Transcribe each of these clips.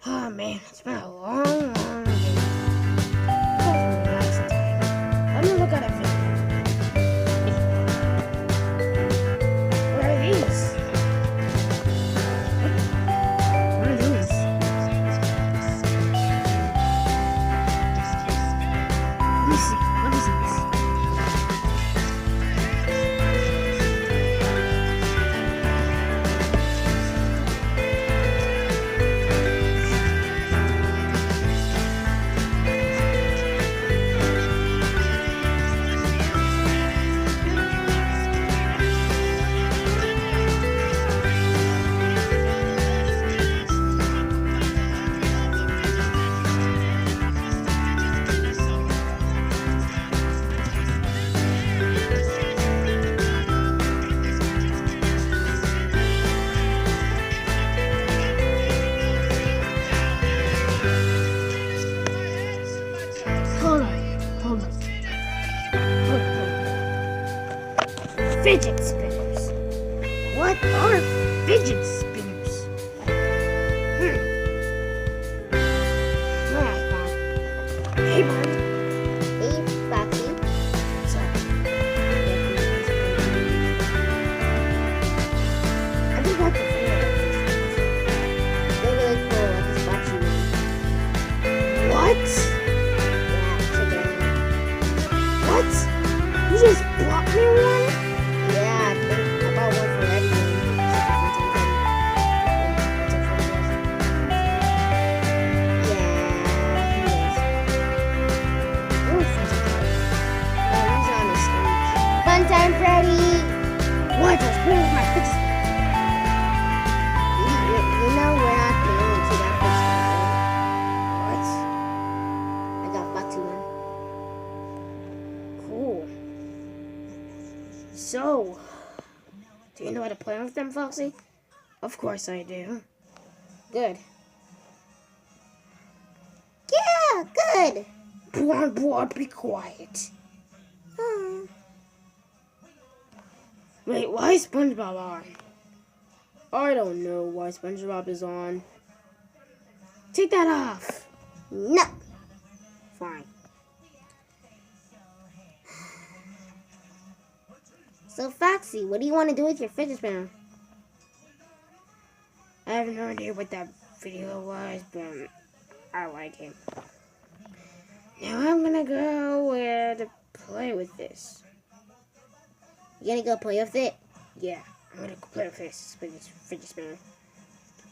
Oh man, it's been a long day. Relax some time. Let me look at a video. What are these? What are these? Let me see. What is this? Hold on. Fidget spinners. What are fidget spinners? Alright, Mom. Hey, Mom. Hey, Foxy. What's up? I think I can figure it They're really cool, like this Foxy one. out. What? Yeah, check it out. What? You just bought me one? Yeah, I bought one for everyone. Fun time, Freddy! What? I was playing with my fidget spinner. You know we're not the only two that What? fixed I got Foxy one. Cool. So, do you know how to play with them, Foxy? Of course I do. Good. Yeah, good. Boy, be quiet. Wait, why is SpongeBob on? I don't know why SpongeBob is on. Take that off. No. Fine. So, Foxy, what do you want to do with your fidget spinner? I have no idea what that video was, but I like it. Now I'm gonna go where to play with this. You gonna go play with it? Yeah, I'm gonna play with this fidget spinner.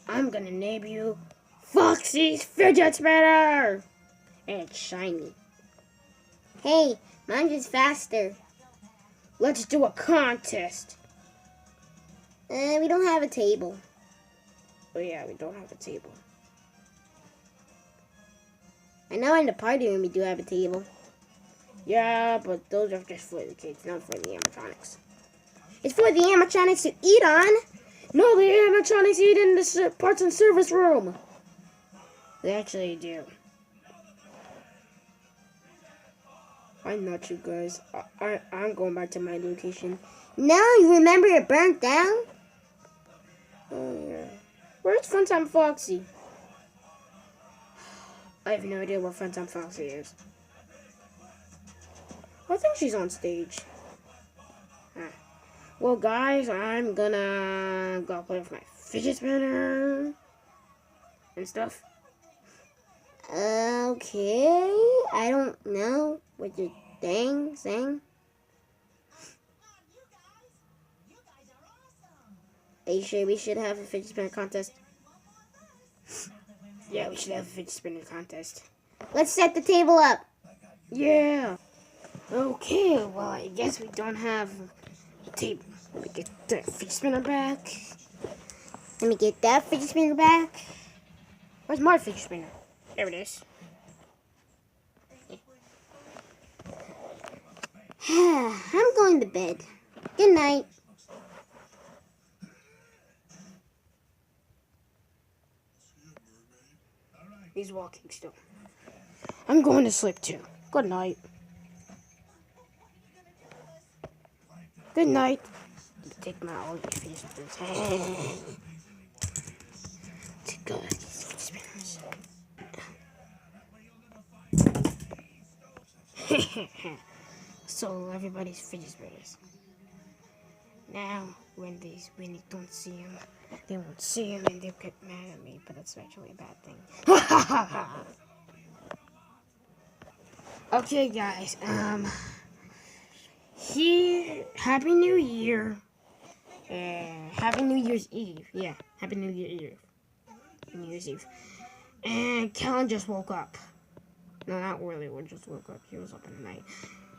I'm gonna name you Foxy's fidget spinner! And it's shiny. Hey, mine's just faster. Let's do a contest. We don't have a table. Oh yeah, we don't have a table. I know in the party room we do have a table. Yeah, but those are just for the kids, not for the animatronics. It's for the animatronics to eat on. No, the animatronics eat in the parts and service room. They actually do. I'm not you guys. I'm going back to my location. No, you remember it burnt down? Oh yeah. Where's Funtime Foxy? I have no idea where Funtime Foxy is. I think she's on stage. Huh. Well, guys, I'm gonna go play with my fidget spinner and stuff. Okay, I don't know what you're saying. Are you sure we should have a fidget spinner contest? Yeah, we should have a fidget spinner contest. Let's set the table up. Yeah. Okay, well, I guess we don't have a table. Let me get the fidget spinner back. Let me get that fidget spinner back. Where's my fidget spinner? There it is. I'm going to bed. Good night. He's walking still. I'm going to sleep too. Good night. Good night. Take my old fidget spinners. Take these fidget spinners. So everybody's fidget spinners. Now, when they don't see him, they won't see him and they'll get mad at me. But that's actually a bad thing. Okay, guys. Happy New Year. Happy New Year's Eve. Yeah, Happy New Year's Eve. New Year's Eve. And Kellen just woke up. No, not really. We just woke up. He was up in the night.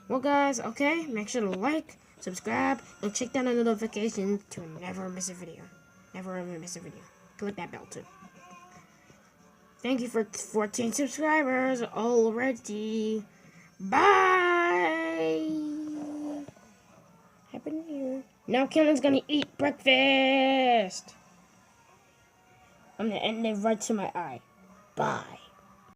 Well, guys, okay. Make sure to like, subscribe, and check down the notifications to never miss a video. Never ever miss a video. Click that bell too. Thank you for 14 subscribers already. Bye. Happy New Year. Now Kellen's gonna eat breakfast. I'm gonna end it right to my eye. Bye.